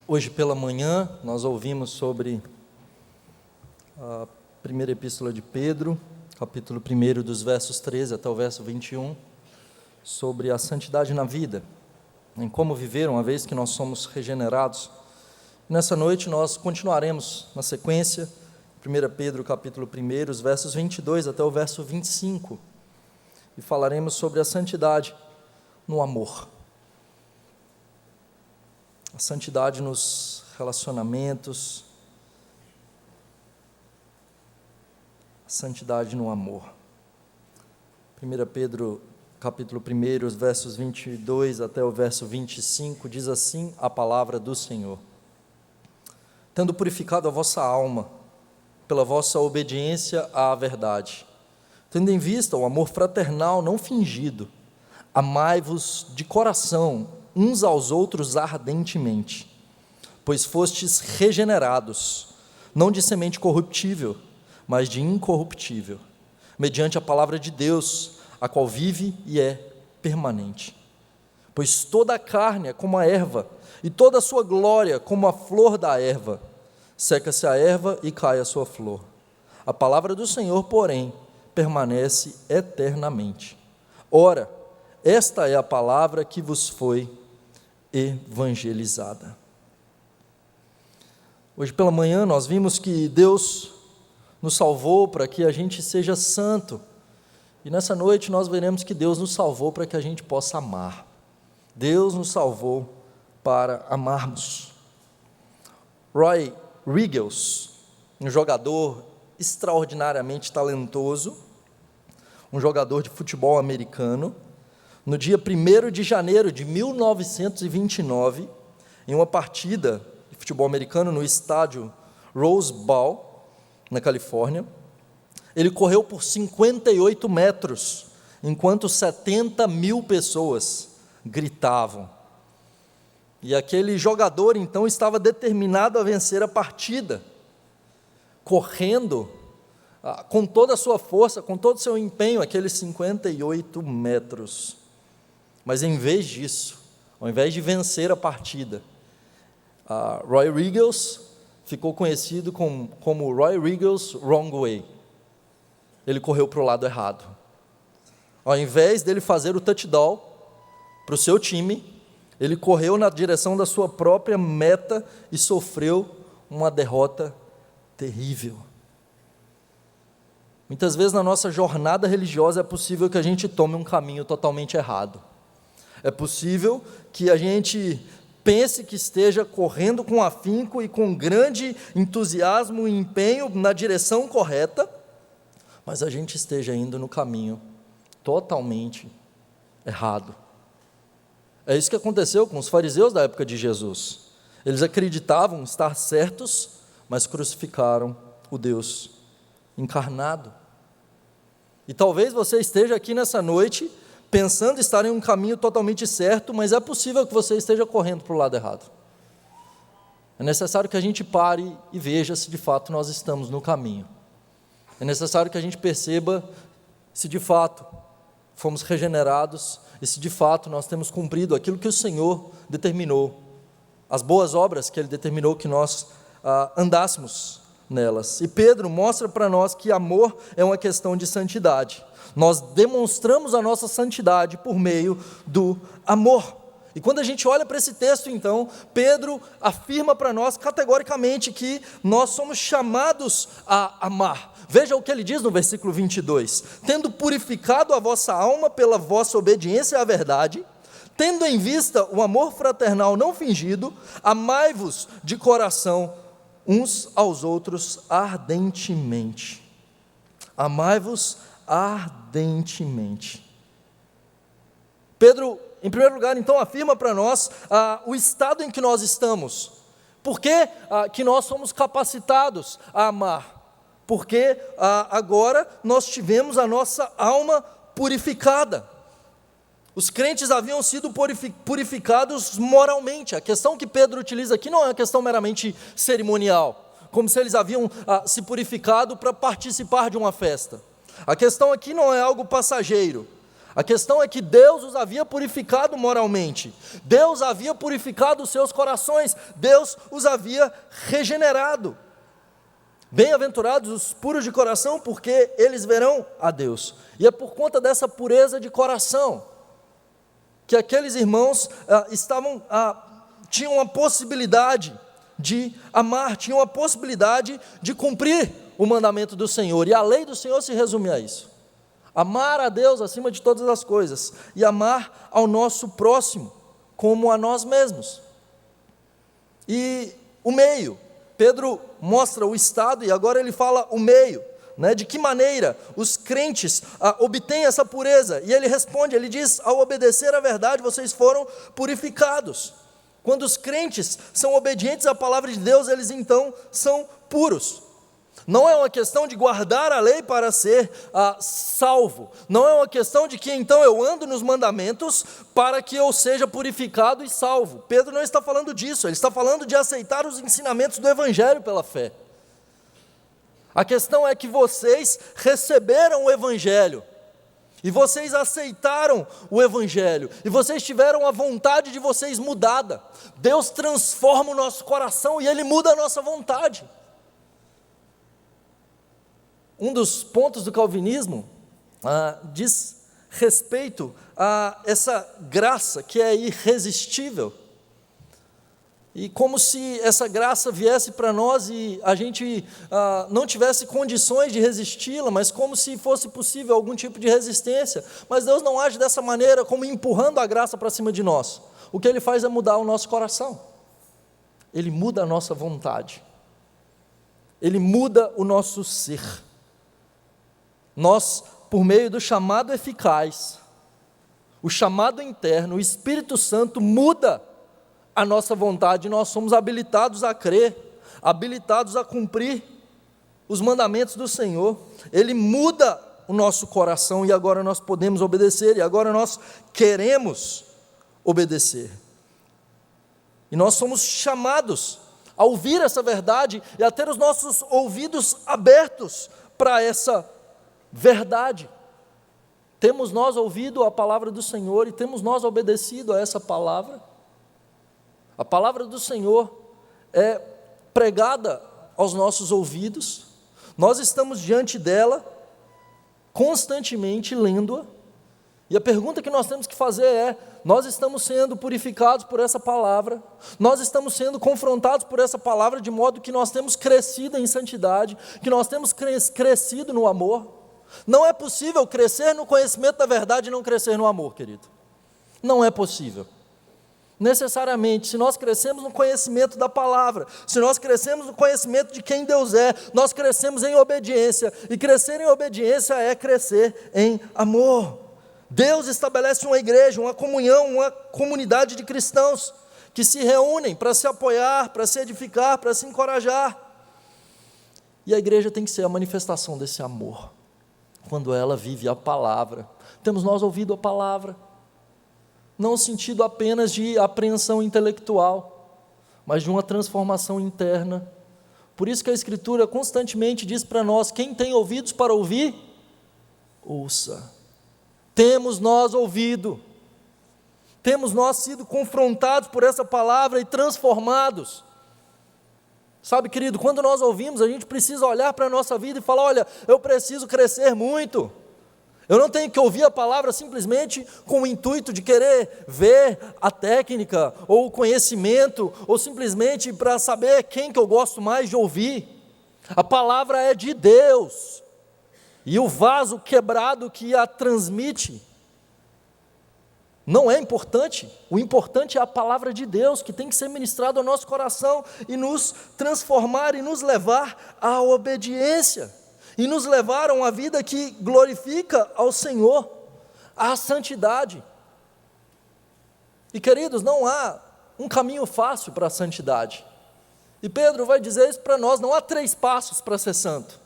Hoje pela manhã nós ouvimos sobre a primeira epístola de Pedro, capítulo 1, dos versos 13 até o verso 21, sobre a santidade na vida, em como viver uma vez que nós somos regenerados. Nessa noite nós continuaremos na sequência, 1 Pedro capítulo 1, os versos 22 até o verso 25, e falaremos sobre a santidade no amor. A santidade nos relacionamentos, a santidade no amor. 1 Pedro, capítulo 1, os versos 22 até o verso 25, diz assim a palavra do Senhor: Tendo purificado a vossa alma, pela vossa obediência à verdade, tendo em vista o amor fraternal não fingido, amai-vos de coração, uns aos outros ardentemente, pois fostes regenerados, não de semente corruptível, mas de incorruptível, mediante a palavra de Deus, a qual vive e é permanente. Pois toda a carne é como a erva, e toda a sua glória como a flor da erva. Seca-se a erva e cai a sua flor. A palavra do Senhor, porém, permanece eternamente. Ora, esta é a palavra que vos foi evangelizada. Hoje pela manhã nós vimos que Deus nos salvou para que a gente seja santo, e nessa noite nós veremos que Deus nos salvou para que a gente possa amar. Deus nos salvou para amarmos. Roy Riggles, um jogador extraordinariamente talentoso, um jogador de futebol americano, no dia 1º de janeiro de 1929, em uma partida de futebol americano no estádio Rose Bowl, na Califórnia, ele correu por 58 metros, enquanto 70 mil pessoas gritavam. E aquele jogador, então, estava determinado a vencer a partida, correndo com toda a sua força, com todo o seu empenho, aqueles 58 metros. Mas em vez disso, ao invés de vencer a partida, Roy Riggles ficou conhecido como Roy Riggles Wrong Way. Ele correu para o lado errado. Ao invés dele fazer o touchdown para o seu time, ele correu na direção da sua própria meta e sofreu uma derrota terrível. Muitas vezes na nossa jornada religiosa é possível que a gente tome um caminho totalmente errado. É possível que a gente pense que esteja correndo com afinco e com grande entusiasmo e empenho na direção correta, mas a gente esteja indo no caminho totalmente errado. É isso que aconteceu com os fariseus da época de Jesus. Eles acreditavam estar certos, mas crucificaram o Deus encarnado. E talvez você esteja aqui nessa noite pensando estar em um caminho totalmente certo, mas é possível que você esteja correndo para o lado errado. É necessário que a gente pare e veja se de fato nós estamos no caminho. É necessário que a gente perceba se de fato fomos regenerados e se de fato nós temos cumprido aquilo que o Senhor determinou, as boas obras que Ele determinou que nós andássemos nelas. E Pedro mostra para nós que amor é uma questão de santidade. Nós demonstramos a nossa santidade por meio do amor. E quando a gente olha para esse texto, então, Pedro afirma para nós categoricamente que nós somos chamados a amar. Veja o que ele diz no versículo 22. Tendo purificado a vossa alma pela vossa obediência à verdade, tendo em vista o amor fraternal não fingido, amai-vos de coração uns aos outros ardentemente. Amai-vos ardentemente. Pedro, em primeiro lugar, então, afirma para nós o estado em que nós estamos. Por que que nós somos capacitados a amar? Porque agora nós tivemos a nossa alma purificada. Os crentes haviam sido purificados moralmente. A questão que Pedro utiliza aqui não é uma questão meramente cerimonial, como se eles haviam se purificado para participar de uma festa. A questão aqui não é algo passageiro. A questão é que Deus os havia purificado moralmente, Deus havia purificado os seus corações, Deus os havia regenerado. Bem-aventurados os puros de coração, porque eles verão a Deus. E é por conta dessa pureza de coração que aqueles irmãos tinham a possibilidade de amar, tinham a possibilidade de cumprir o mandamento do Senhor. E a lei do Senhor se resume a isso: amar a Deus acima de todas as coisas e amar ao nosso próximo como a nós mesmos. E o meio, Pedro mostra o estado e agora ele fala o meio, né? De que maneira os crentes obtêm essa pureza? E ele responde, ele diz: ao obedecer à verdade vocês foram purificados. Quando os crentes são obedientes à palavra de Deus, eles então são puros. Não é uma questão de guardar a lei para ser salvo. Não é uma questão de que então eu ando nos mandamentos para que eu seja purificado e salvo. Pedro não está falando disso, ele está falando de aceitar os ensinamentos do Evangelho pela fé. A questão é que vocês receberam o Evangelho, e vocês aceitaram o Evangelho, e vocês tiveram a vontade de vocês mudada. Deus transforma o nosso coração e Ele muda a nossa vontade. Um dos pontos do calvinismo diz respeito a essa graça que é irresistível. E como se essa graça viesse para nós e a gente não tivesse condições de resisti-la, mas como se fosse possível algum tipo de resistência. Mas Deus não age dessa maneira, como empurrando a graça para cima de nós. O que Ele faz é mudar o nosso coração. Ele muda a nossa vontade. Ele muda o nosso ser. Nós, por meio do chamado eficaz, o chamado interno, o Espírito Santo muda a nossa vontade, nós somos habilitados a crer, habilitados a cumprir os mandamentos do Senhor. Ele muda o nosso coração e agora nós podemos obedecer, e agora nós queremos obedecer. E nós somos chamados a ouvir essa verdade e a ter os nossos ouvidos abertos para essa verdade. Temos nós ouvido a palavra do Senhor e temos nós obedecido a essa palavra? A palavra do Senhor é pregada aos nossos ouvidos, nós estamos diante dela, constantemente lendo-a, e a pergunta que nós temos que fazer é: nós estamos sendo purificados por essa palavra, nós estamos sendo confrontados por essa palavra, de modo que nós temos crescido em santidade, que nós temos crescido no amor? Não é possível crescer no conhecimento da verdade e não crescer no amor, querido. Não é possível. Necessariamente, se nós crescemos no conhecimento da palavra, se nós crescemos no conhecimento de quem Deus é, nós crescemos em obediência, e crescer em obediência é crescer em amor. Deus estabelece uma igreja, uma comunhão, uma comunidade de cristãos que se reúnem para se apoiar, para se edificar, para se encorajar, e a igreja tem que ser a manifestação desse amor, quando ela vive a palavra. Temos nós ouvido a palavra, não no sentido apenas de apreensão intelectual, mas de uma transformação interna. Por isso que a Escritura constantemente diz para nós: quem tem ouvidos para ouvir, ouça. Temos nós ouvido, temos nós sido confrontados por essa palavra e transformados. Sabe, querido, quando nós ouvimos, a gente precisa olhar para a nossa vida e falar: olha, eu preciso crescer muito. Eu não tenho que ouvir a palavra simplesmente com o intuito de querer ver a técnica, ou o conhecimento, ou simplesmente para saber quem que eu gosto mais de ouvir. A palavra é de Deus, e o vaso quebrado que a transmite não é importante. O importante é a palavra de Deus, que tem que ser ministrada ao nosso coração e nos transformar e nos levar à obediência. E nos levar a uma vida que glorifica ao Senhor, à santidade. E queridos, não há um caminho fácil para a santidade. E Pedro vai dizer isso para nós: não há 3 passos para ser santo.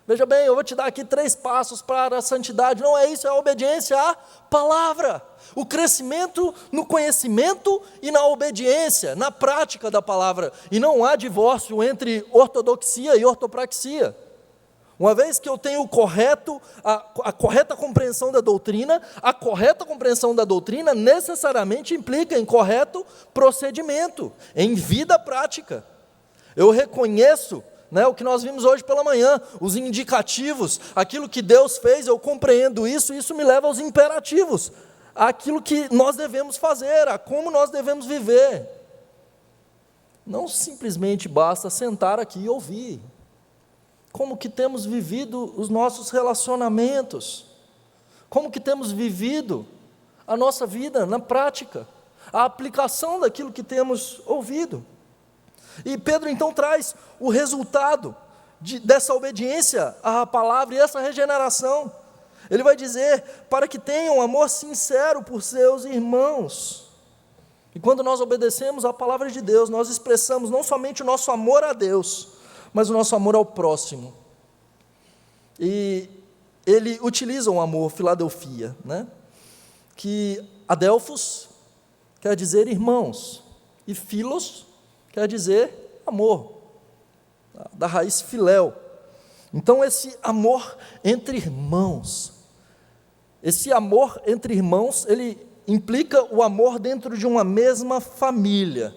Veja bem, eu vou te dar aqui 3 passos para a santidade. Não é isso, é a obediência à palavra. O crescimento no conhecimento e na obediência, na prática da palavra. E não há divórcio entre ortodoxia e ortopraxia. Uma vez que eu tenho a correta compreensão da doutrina, a correta compreensão da doutrina necessariamente implica em correto procedimento, em vida prática. Eu reconheço, o que nós vimos hoje pela manhã, os indicativos, aquilo que Deus fez, eu compreendo isso, e isso me leva aos imperativos, aquilo que nós devemos fazer, a como nós devemos viver. Não simplesmente basta sentar aqui e ouvir. Como que temos vivido os nossos relacionamentos? Como que temos vivido a nossa vida na prática? A aplicação daquilo que temos ouvido. E Pedro então traz o resultado dessa obediência à palavra e essa regeneração. Ele vai dizer, para que tenham amor sincero por seus irmãos. E quando nós obedecemos à palavra de Deus, nós expressamos não somente o nosso amor a Deus, mas o nosso amor ao próximo. E ele utiliza um amor, Filadelfia, que adelphos quer dizer irmãos, e philos quer dizer amor, da raiz filéu. Então esse amor entre irmãos, ele implica o amor dentro de uma mesma família.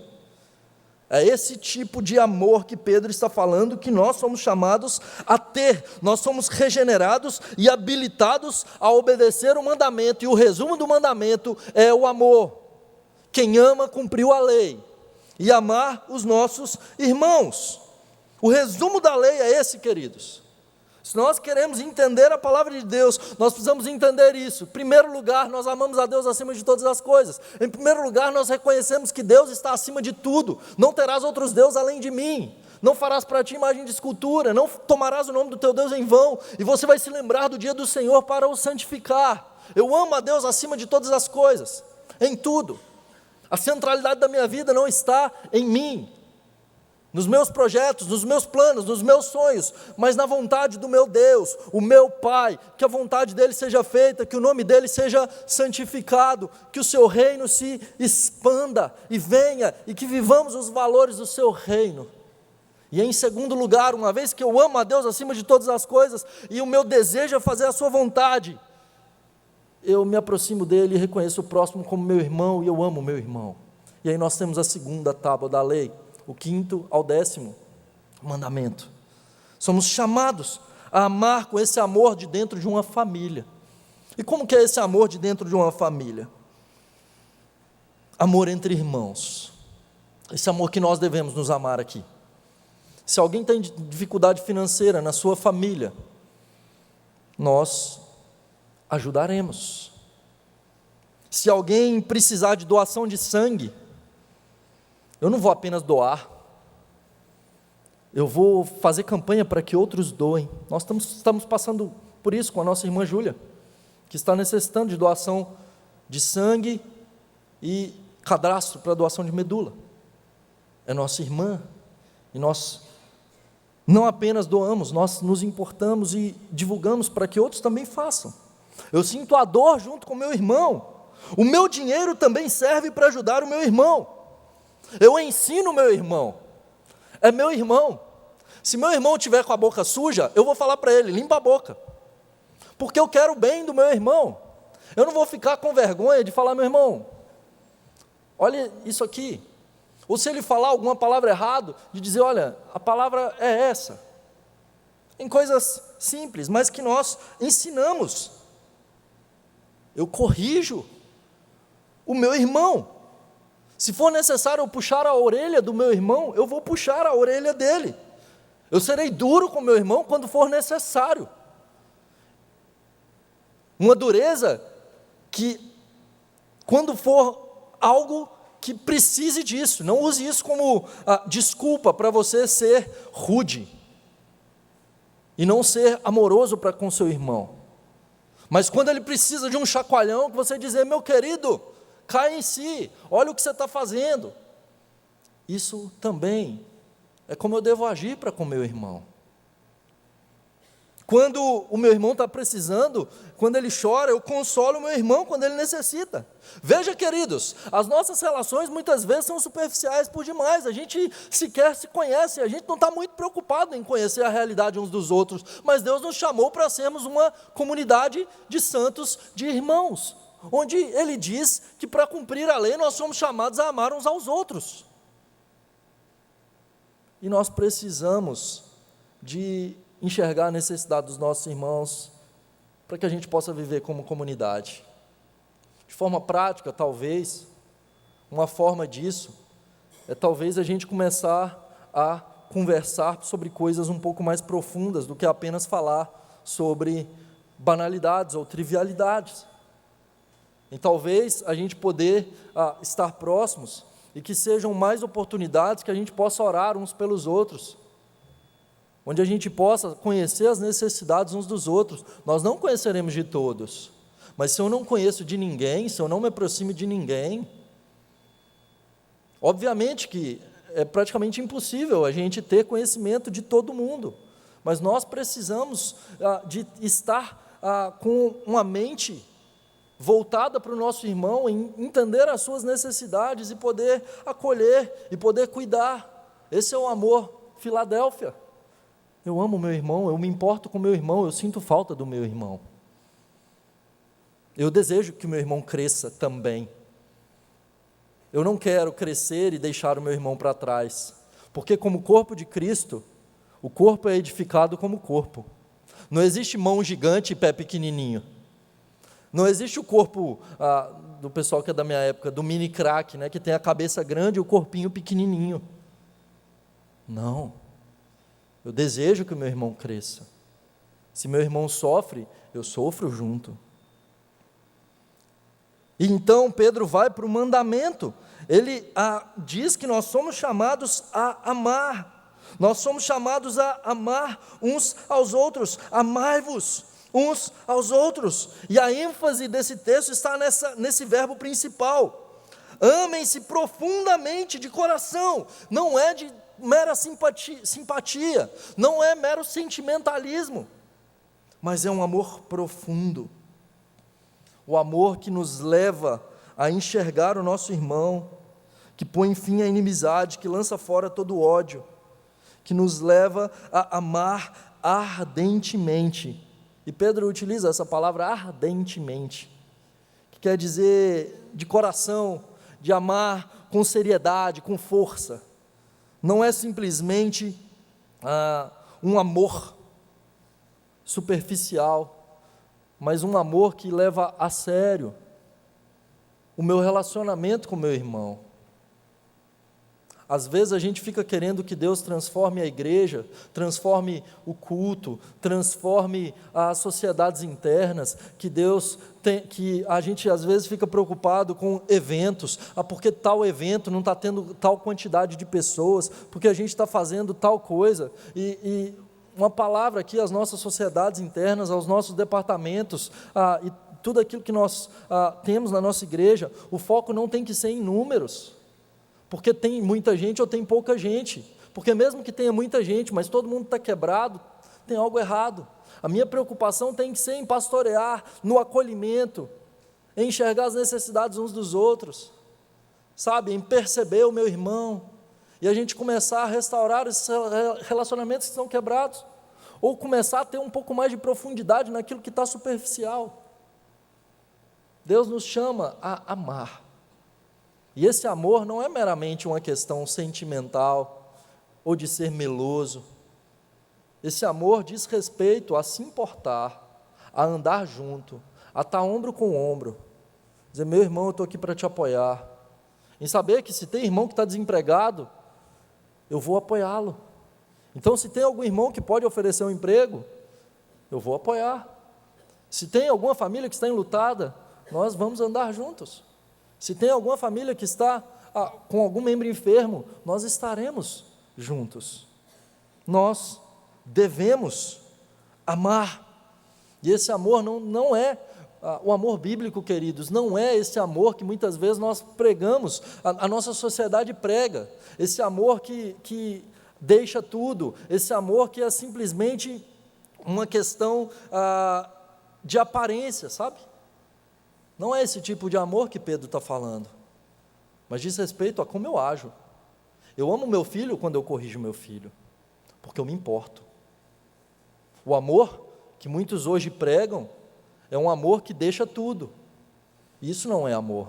É esse tipo de amor que Pedro está falando, que nós somos chamados a ter. Nós somos regenerados e habilitados a obedecer o mandamento, e o resumo do mandamento é o amor. Quem ama, cumpriu a lei, e amar os nossos irmãos. O resumo da lei é esse, queridos. Se nós queremos entender a palavra de Deus, nós precisamos entender isso. Em primeiro lugar, nós amamos a Deus acima de todas as coisas. Em primeiro lugar, nós reconhecemos que Deus está acima de tudo. Não terás outros deuses além de mim. Não farás para ti imagem de escultura. Não tomarás o nome do teu Deus em vão. E você vai se lembrar do dia do Senhor para o santificar. Eu amo a Deus acima de todas as coisas. Em tudo. A centralidade da minha vida não está em mim, nos meus projetos, nos meus planos, nos meus sonhos, mas na vontade do meu Deus, o meu Pai, que a vontade dEle seja feita, que o nome dEle seja santificado, que o seu reino se expanda e venha, e que vivamos os valores do seu reino. E em segundo lugar, uma vez que eu amo a Deus acima de todas as coisas, e o meu desejo é fazer a sua vontade, eu me aproximo dEle e reconheço o próximo como meu irmão, e eu amo o meu irmão. E aí nós temos a segunda tábua da lei, o 5º ao 10º mandamento. Somos chamados a amar com esse amor de dentro de uma família. E como que é esse amor de dentro de uma família? Amor entre irmãos. Esse amor que nós devemos nos amar aqui. Se alguém tem dificuldade financeira na sua família, nós ajudaremos. Se alguém precisar de doação de sangue, eu não vou apenas doar, eu vou fazer campanha para que outros doem. Nós estamos passando por isso com a nossa irmã Júlia, que está necessitando de doação de sangue e cadastro para doação de medula. É nossa irmã, e nós não apenas doamos, nós nos importamos e divulgamos para que outros também façam. Eu sinto a dor junto com o meu irmão, o meu dinheiro também serve para ajudar o meu irmão. Eu ensino o meu irmão, é meu irmão. Se meu irmão estiver com a boca suja, eu vou falar para ele, limpa a boca, porque eu quero o bem do meu irmão. Eu não vou ficar com vergonha de falar, meu irmão, olha isso aqui. Ou se ele falar alguma palavra errada, de dizer, olha, a palavra é essa. Em coisas simples, mas que nós ensinamos. Eu corrijo o meu irmão. Se for necessário eu puxar a orelha do meu irmão, eu vou puxar a orelha dele. Eu serei duro com meu irmão quando for necessário. Uma dureza que, quando for algo que precise disso, não use isso como desculpa para você ser rude e não ser amoroso para com seu irmão. Mas quando ele precisa de um chacoalhão, que você dizer, meu querido, cai em si, olha o que você está fazendo. Isso também é como eu devo agir para com meu irmão. Quando o meu irmão está precisando, quando ele chora, eu consolo o meu irmão quando ele necessita. Veja, queridos, as nossas relações muitas vezes são superficiais por demais, a gente sequer se conhece, a gente não está muito preocupado em conhecer a realidade uns dos outros, mas Deus nos chamou para sermos uma comunidade de santos, de irmãos, onde Ele diz que para cumprir a lei nós somos chamados a amar uns aos outros. E nós precisamos de enxergar a necessidade dos nossos irmãos, para que a gente possa viver como comunidade. De forma prática, talvez, uma forma disso, é talvez a gente começar a conversar sobre coisas um pouco mais profundas, do que apenas falar sobre banalidades ou trivialidades. E talvez a gente poder estar próximos, e que sejam mais oportunidades que a gente possa orar uns pelos outros, onde a gente possa conhecer as necessidades uns dos outros. Nós não conheceremos de todos, mas se eu não conheço de ninguém, se eu não me aproximo de ninguém, obviamente que é praticamente impossível a gente ter conhecimento de todo mundo, mas nós precisamos de estar com uma mente voltada para o nosso irmão, em entender as suas necessidades e poder acolher e poder cuidar. Esse é o amor Filadélfia. Eu amo meu irmão, eu me importo com meu irmão, eu sinto falta do meu irmão. Eu desejo que o meu irmão cresça também. Eu não quero crescer e deixar o meu irmão para trás, porque como corpo de Cristo, o corpo é edificado como corpo. Não existe mão gigante e pé pequenininho. Não existe o corpo do pessoal que é da minha época, do mini crack, né, que tem a cabeça grande e o corpinho pequenininho. Não. Eu desejo que o meu irmão cresça. Se meu irmão sofre, eu sofro junto. E então Pedro vai para o mandamento. Ele diz que nós somos chamados a amar. Nós somos chamados a amar uns aos outros. Amai-vos uns aos outros. E a ênfase desse texto está nesse verbo principal. Amem-se profundamente de coração. Não é de mera simpatia, não é mero sentimentalismo, mas é um amor profundo, o amor que nos leva a enxergar o nosso irmão, que põe fim à inimizade, que lança fora todo o ódio, que nos leva a amar ardentemente. E Pedro utiliza essa palavra ardentemente, que quer dizer de coração, de amar com seriedade, com força. Não é simplesmente um amor superficial, mas um amor que leva a sério o meu relacionamento com o meu irmão. Às vezes a gente fica querendo que Deus transforme a igreja, transforme o culto, transforme as sociedades internas, que a gente às vezes fica preocupado com eventos, porque tal evento não está tendo tal quantidade de pessoas, porque a gente está fazendo tal coisa, e uma palavra aqui às nossas sociedades internas, aos nossos departamentos, e tudo aquilo que nós temos na nossa igreja, o foco não tem que ser em números, porque tem muita gente ou tem pouca gente, porque mesmo que tenha muita gente, mas todo mundo está quebrado, tem algo errado. A minha preocupação tem que ser em pastorear, no acolhimento, em enxergar as necessidades uns dos outros, sabe, em perceber o meu irmão, e a gente começar a restaurar esses relacionamentos que estão quebrados, ou começar a ter um pouco mais de profundidade naquilo que está superficial. Deus nos chama a amar. E esse amor não é meramente uma questão sentimental ou de ser meloso. Esse amor diz respeito a se importar, a andar junto, a estar ombro com ombro. Dizer, meu irmão, eu estou aqui para te apoiar. Em saber que se tem irmão que está desempregado, eu vou apoiá-lo. Então, se tem algum irmão que pode oferecer um emprego, eu vou apoiar. Se tem alguma família que está enlutada, nós vamos andar juntos. Se tem alguma família que está com algum membro enfermo, nós estaremos juntos. Nós devemos amar. E esse amor não é o amor bíblico, queridos, não é esse amor que muitas vezes nós pregamos, a nossa sociedade prega, esse amor que deixa tudo, esse amor que é simplesmente uma questão de aparência, sabe? Não é esse tipo de amor que Pedro está falando, mas diz respeito a como eu ajo. Eu amo meu filho quando eu corrijo meu filho, porque eu me importo. O amor que muitos hoje pregam é um amor que deixa tudo. Isso não é amor.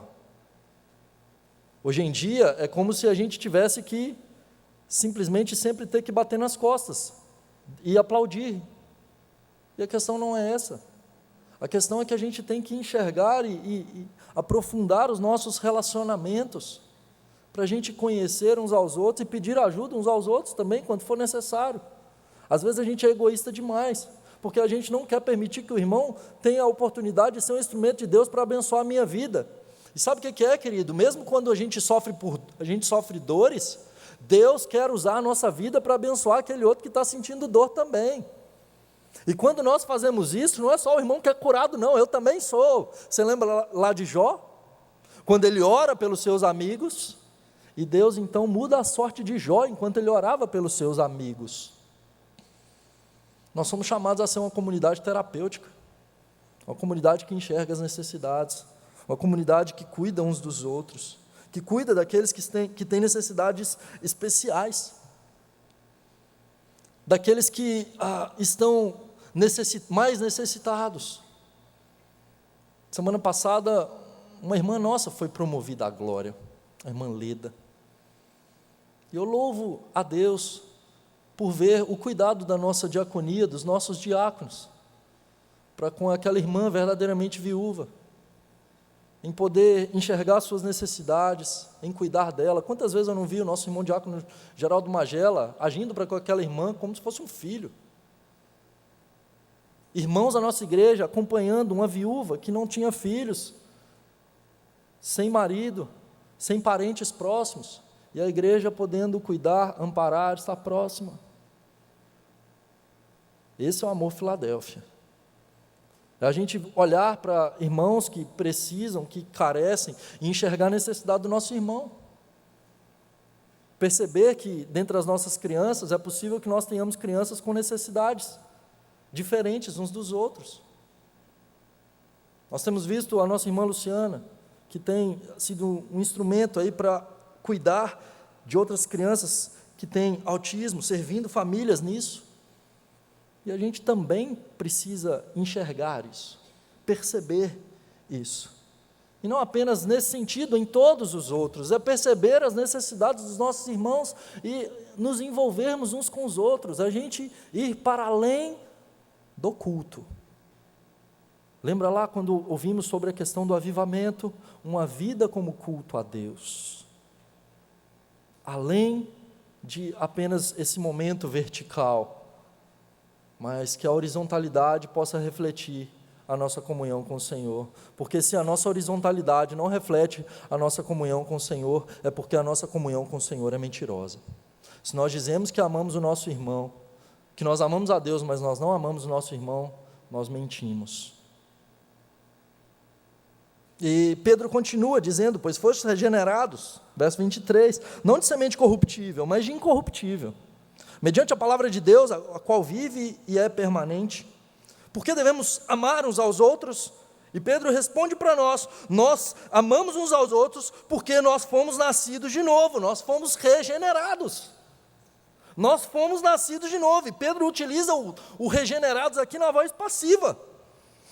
Hoje em dia é como se a gente tivesse que simplesmente sempre ter que bater nas costas e aplaudir. E a questão não é essa. A questão é que a gente tem que enxergar e aprofundar os nossos relacionamentos, para a gente conhecer uns aos outros e pedir ajuda uns aos outros também, quando for necessário. Às vezes a gente é egoísta demais, porque a gente não quer permitir que o irmão tenha a oportunidade de ser um instrumento de Deus para abençoar a minha vida. E sabe o que é, querido? Mesmo quando a gente sofre dores, Deus quer usar a nossa vida para abençoar aquele outro que está sentindo dor também. E quando nós fazemos isso, não é só o irmão que é curado, não, eu também sou. Você lembra lá de Jó? Quando ele ora pelos seus amigos, e Deus então muda a sorte de Jó, enquanto ele orava pelos seus amigos. Nós somos chamados a ser uma comunidade terapêutica, uma comunidade que enxerga as necessidades, uma comunidade que cuida uns dos outros, que cuida daqueles que têm necessidades especiais, daqueles que estão mais necessitados. Semana passada, uma irmã nossa foi promovida à glória, a irmã Leda. E eu louvo a Deus por ver o cuidado da nossa diaconia, dos nossos diáconos, para com aquela irmã verdadeiramente viúva, em poder enxergar suas necessidades, em cuidar dela. Quantas vezes eu não vi o nosso irmão diácono Geraldo Magela agindo para com aquela irmã como se fosse um filho. Irmãos da nossa igreja acompanhando uma viúva que não tinha filhos, sem marido, sem parentes próximos, e a igreja podendo cuidar, amparar, estar próxima. Esse é o amor Filadélfia. É a gente olhar para irmãos que precisam, que carecem, e enxergar a necessidade do nosso irmão. Perceber que, dentre as nossas crianças, é possível que nós tenhamos crianças com necessidades diferentes uns dos outros. Nós temos visto a nossa irmã Luciana, que tem sido um instrumento aí para cuidar de outras crianças que têm autismo, servindo famílias nisso. E a gente também precisa enxergar isso, perceber isso. E não apenas nesse sentido, em todos os outros, é perceber as necessidades dos nossos irmãos e nos envolvermos uns com os outros, a gente ir para além do culto. Lembra lá quando ouvimos sobre a questão do avivamento? Uma vida como culto a Deus. Além de apenas esse momento vertical, mas que a horizontalidade possa refletir a nossa comunhão com o Senhor, porque se a nossa horizontalidade não reflete a nossa comunhão com o Senhor, é porque a nossa comunhão com o Senhor é mentirosa. Se nós dizemos que amamos o nosso irmão, que nós amamos a Deus, mas nós não amamos o nosso irmão, nós mentimos. E Pedro continua dizendo, pois fostes regenerados, verso 23, não de semente corruptível, mas de incorruptível, mediante a palavra de Deus, a qual vive e é permanente. Por que devemos amar uns aos outros? E Pedro responde para nós amamos uns aos outros porque nós fomos nascidos de novo, nós fomos regenerados. Nós fomos nascidos de novo, e Pedro utiliza o regenerados aqui na voz passiva.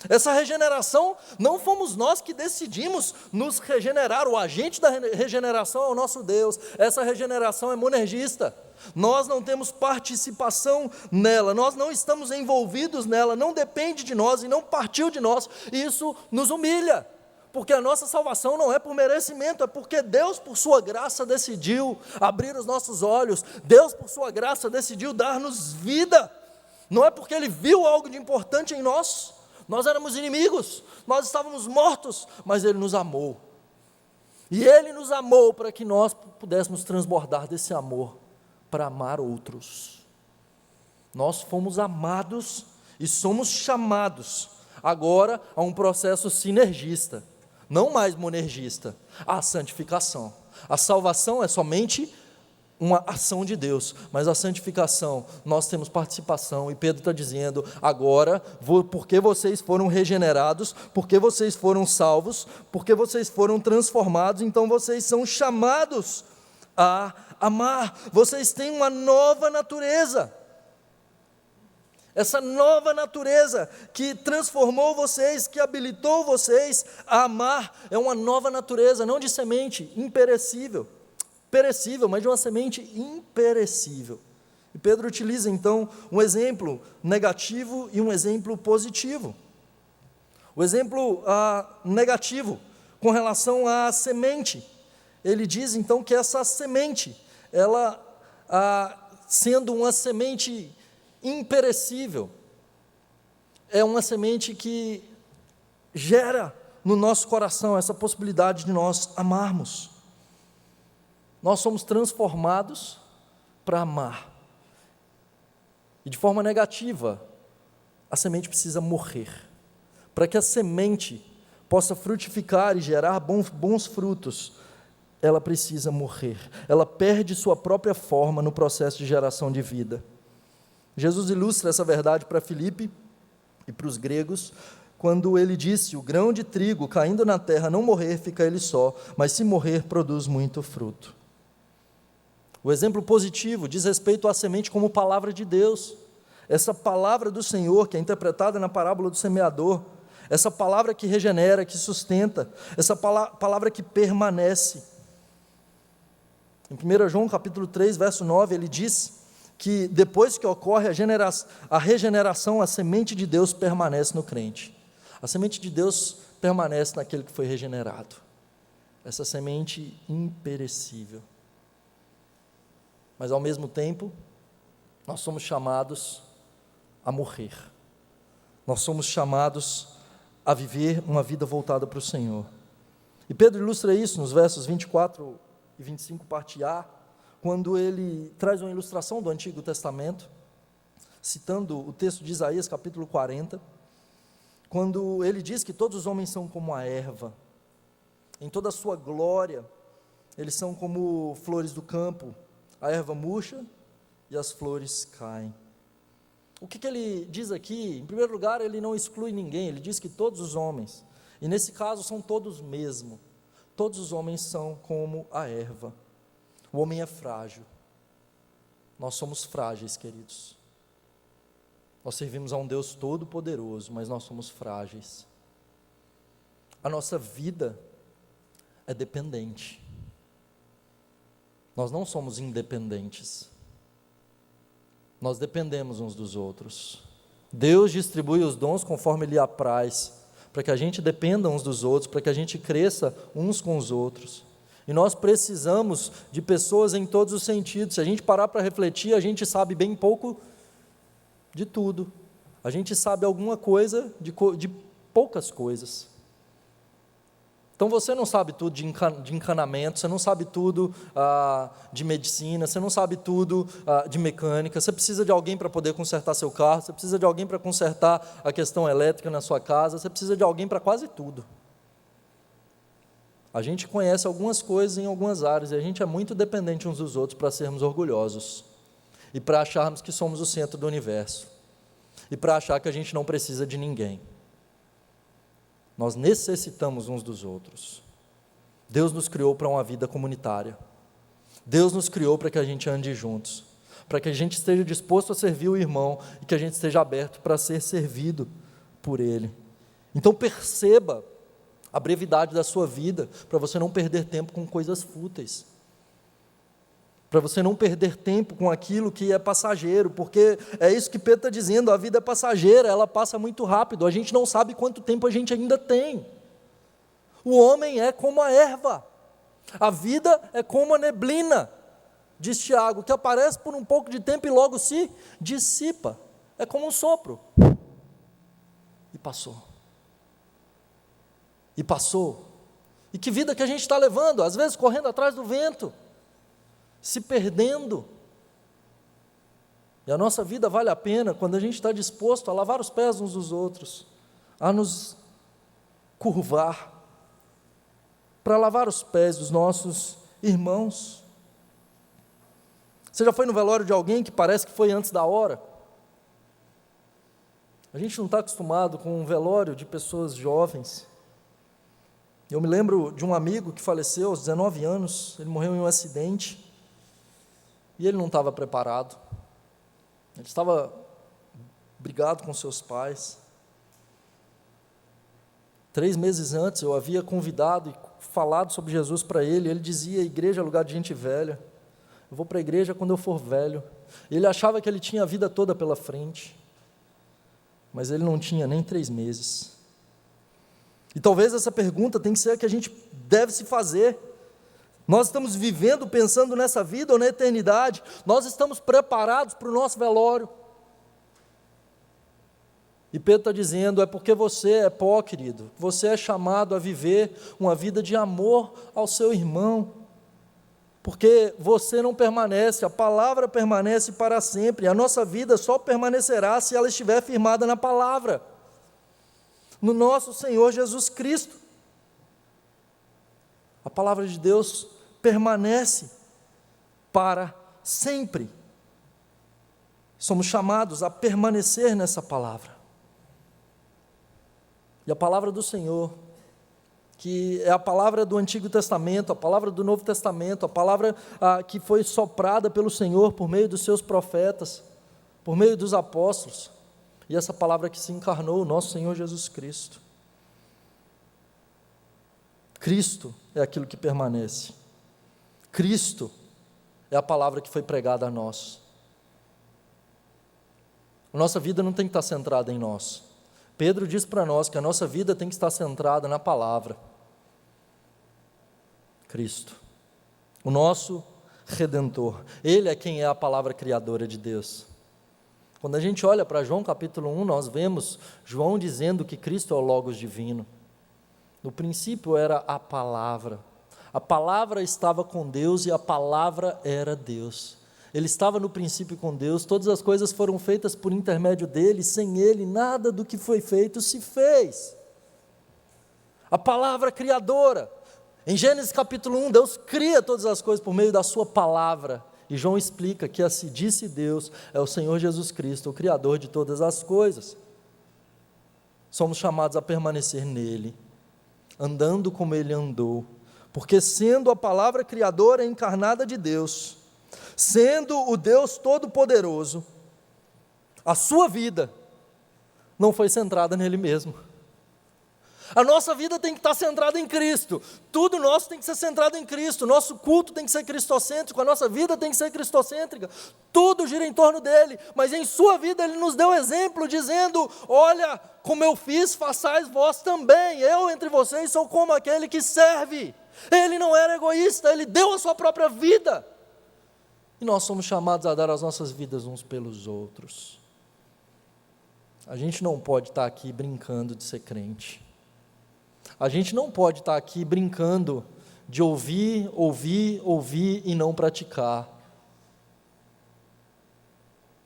Essa regeneração, não fomos nós que decidimos nos regenerar, o agente da regeneração é o nosso Deus, essa regeneração é monergista, nós não temos participação nela, nós não estamos envolvidos nela, não depende de nós e não partiu de nós, e isso nos humilha, porque a nossa salvação não é por merecimento, é porque Deus por sua graça decidiu abrir os nossos olhos, Deus por sua graça decidiu dar-nos vida, não é porque Ele viu algo de importante em nós. Nós éramos inimigos, nós estávamos mortos, mas Ele nos amou. E Ele nos amou para que nós pudéssemos transbordar desse amor para amar outros. Nós fomos amados e somos chamados agora a um processo sinergista, não mais monergista, a santificação. A salvação é somente uma ação de Deus, mas a santificação, nós temos participação, e Pedro está dizendo, agora, porque vocês foram regenerados, porque vocês foram salvos, porque vocês foram transformados, então vocês são chamados a amar, vocês têm uma nova natureza, essa nova natureza que transformou vocês, que habilitou vocês a amar, é uma nova natureza, não de semente imperecível, mas de uma semente imperecível. E Pedro utiliza então um exemplo negativo e um exemplo positivo. O exemplo negativo, com relação à semente, ele diz então que essa semente, ela sendo uma semente imperecível, é uma semente que gera no nosso coração essa possibilidade de nós amarmos. Nós somos transformados para amar. E de forma negativa, a semente precisa morrer. Para que a semente possa frutificar e gerar bons frutos, ela precisa morrer. Ela perde sua própria forma no processo de geração de vida. Jesus ilustra essa verdade para Filipe e para os gregos, quando ele disse, o grão de trigo caindo na terra não morrer, fica ele só, mas se morrer, produz muito fruto. O exemplo positivo diz respeito à semente como palavra de Deus, essa palavra do Senhor, que é interpretada na parábola do semeador, essa palavra que regenera, que sustenta, essa palavra que permanece. Em 1 João capítulo 3, verso 9, ele diz que depois que ocorre a regeneração, a semente de Deus permanece no crente. A semente de Deus permanece naquele que foi regenerado. Essa semente imperecível. Mas ao mesmo tempo, nós somos chamados a morrer. Nós somos chamados a viver uma vida voltada para o Senhor. E Pedro ilustra isso nos versos 24 e 25, parte A, quando ele traz uma ilustração do Antigo Testamento, citando o texto de Isaías, capítulo 40, quando ele diz que todos os homens são como a erva, em toda a sua glória, eles são como flores do campo, a erva murcha e as flores caem. O que ele diz aqui? Em primeiro lugar, ele não exclui ninguém, ele diz que todos os homens, e nesse caso são todos mesmo, todos os homens são como a erva. O homem é frágil, nós somos frágeis, queridos. Nós servimos a um Deus todo-poderoso, mas nós somos frágeis. A nossa vida é dependente. Nós não somos independentes. Nós dependemos uns dos outros. Deus distribui os dons conforme lhe apraz, para que a gente dependa uns dos outros, para que a gente cresça uns com os outros. E nós precisamos de pessoas em todos os sentidos. Se a gente parar para refletir, a gente sabe bem pouco de tudo. A gente sabe alguma coisa de poucas coisas. Então você não sabe tudo de encanamento, você não sabe tudo de medicina, você não sabe tudo de mecânica, você precisa de alguém para poder consertar seu carro, você precisa de alguém para consertar a questão elétrica na sua casa, você precisa de alguém para quase tudo. A gente conhece algumas coisas em algumas áreas, e a gente é muito dependente uns dos outros para sermos orgulhosos, e para acharmos que somos o centro do universo, e para achar que a gente não precisa de ninguém. Nós necessitamos uns dos outros. Deus nos criou para uma vida comunitária. Deus nos criou para que a gente ande juntos, para que a gente esteja disposto a servir o irmão e que a gente esteja aberto para ser servido por ele. Então perceba a brevidade da sua vida, para você não perder tempo com coisas fúteis, para você não perder tempo com aquilo que é passageiro, porque é isso que Pedro está dizendo, a vida é passageira, ela passa muito rápido, a gente não sabe quanto tempo a gente ainda tem. O homem é como a erva, a vida é como a neblina, diz Tiago, que aparece por um pouco de tempo e logo se dissipa, é como um sopro, e passou, e que vida que a gente está levando, às vezes correndo atrás do vento, se perdendo. E a nossa vida vale a pena quando a gente está disposto a lavar os pés uns dos outros, a nos curvar, para lavar os pés dos nossos irmãos. Você já foi no velório de alguém que parece que foi antes da hora? A gente não está acostumado com um velório de pessoas jovens. Eu me lembro de um amigo que faleceu aos 19 anos, ele morreu em um acidente, e ele não estava preparado. Ele estava brigado com seus pais. 3 meses antes eu havia convidado e falado sobre Jesus para ele. Ele dizia: igreja é lugar de gente velha, eu vou para a igreja quando eu for velho. Ele achava que ele tinha a vida toda pela frente, mas ele não tinha nem 3 meses. E talvez essa pergunta tem que ser a que a gente deve se fazer. Nós estamos vivendo pensando nessa vida ou na eternidade? Nós estamos preparados para o nosso velório? E Pedro está dizendo: é porque você é pó, querido, você é chamado a viver uma vida de amor ao seu irmão, porque você não permanece, a palavra permanece para sempre, a nossa vida só permanecerá se ela estiver firmada na palavra, no nosso Senhor Jesus Cristo. A palavra de Deus permanece para sempre. Somos chamados a permanecer nessa palavra. E a palavra do Senhor, que é a palavra do Antigo Testamento, a palavra do Novo Testamento, a palavra que foi soprada pelo Senhor por meio dos seus profetas, por meio dos apóstolos, e essa palavra que se encarnou, o nosso Senhor Jesus Cristo. Cristo é aquilo que permanece. Cristo é a palavra que foi pregada a nós. A nossa vida não tem que estar centrada em nós. Pedro diz para nós que a nossa vida tem que estar centrada na palavra. Cristo, o nosso Redentor. Ele é quem é a palavra criadora de Deus. Quando a gente olha para João capítulo 1, nós vemos João dizendo que Cristo é o Logos divino. No princípio era a palavra estava com Deus e a palavra era Deus. Ele estava no princípio com Deus, todas as coisas foram feitas por intermédio dele, sem ele nada do que foi feito se fez. A palavra criadora. Em Gênesis capítulo 1, Deus cria todas as coisas por meio da sua palavra. E João explica que se disse Deus, é o Senhor Jesus Cristo, o Criador de todas as coisas. Somos chamados a permanecer nele, andando como ele andou, porque sendo a palavra criadora encarnada de Deus, sendo o Deus Todo-Poderoso, a sua vida não foi centrada nele mesmo. A nossa vida tem que estar centrada em Cristo, tudo nosso tem que ser centrado em Cristo, nosso culto tem que ser cristocêntrico, a nossa vida tem que ser cristocêntrica, tudo gira em torno dele, mas em sua vida ele nos deu exemplo, dizendo: olha, como eu fiz, façais vós também, eu entre vocês sou como aquele que serve. Ele não era egoísta, ele deu a sua própria vida, e nós somos chamados a dar as nossas vidas uns pelos outros. A gente não pode estar aqui brincando de ser crente. A gente não pode estar aqui brincando de ouvir e não praticar.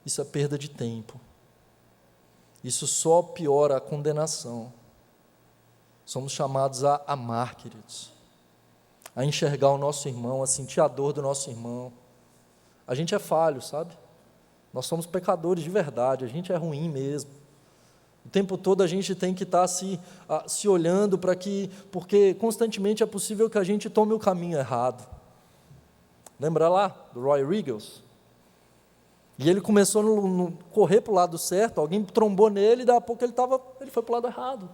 Isso é perda de tempo. Isso só piora a condenação. Somos chamados a amar, queridos, a enxergar o nosso irmão, a sentir a dor do nosso irmão. A gente é falho, sabe? Nós somos pecadores de verdade, a gente é ruim mesmo. O tempo todo a gente tem que estar se olhando porque constantemente é possível que a gente tome o caminho errado. Lembra lá do Roy Riggles? E ele começou a correr para o lado certo, alguém trombou nele e daqui a pouco ele foi para o lado errado.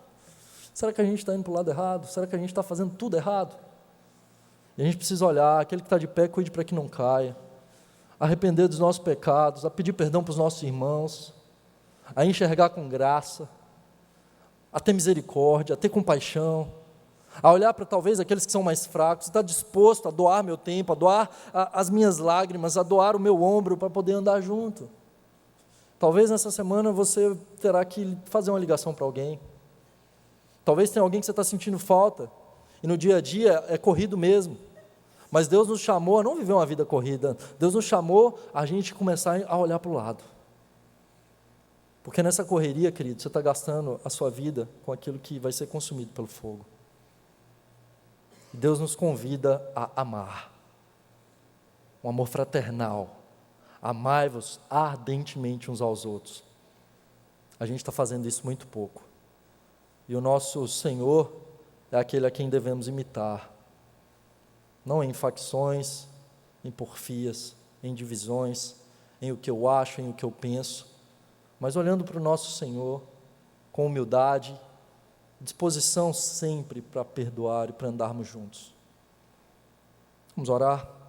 Será que a gente está indo para o lado errado? Será que a gente está fazendo tudo errado? E a gente precisa olhar, aquele que está de pé, cuide para que não caia, arrepender dos nossos pecados, a pedir perdão para os nossos irmãos, a enxergar com graça, a ter misericórdia, a ter compaixão, a olhar para talvez aqueles que são mais fracos, estar disposto a doar meu tempo, a doar as minhas lágrimas, a doar o meu ombro para poder andar junto. Talvez nessa semana você terá que fazer uma ligação para alguém, talvez tenha alguém que você está sentindo falta, e no dia a dia é corrido mesmo, mas Deus nos chamou a não viver uma vida corrida, Deus nos chamou a gente começar a olhar para o lado. Porque nessa correria, querido, você está gastando a sua vida com aquilo que vai ser consumido pelo fogo. Deus nos convida a amar, um amor fraternal, amai-vos ardentemente uns aos outros. A gente está fazendo isso muito pouco. E o nosso Senhor é aquele a quem devemos imitar. Não em facções, em porfias, em divisões, em o que eu acho, em o que eu penso, mas olhando para o nosso Senhor com humildade, disposição sempre para perdoar e para andarmos juntos. Vamos orar?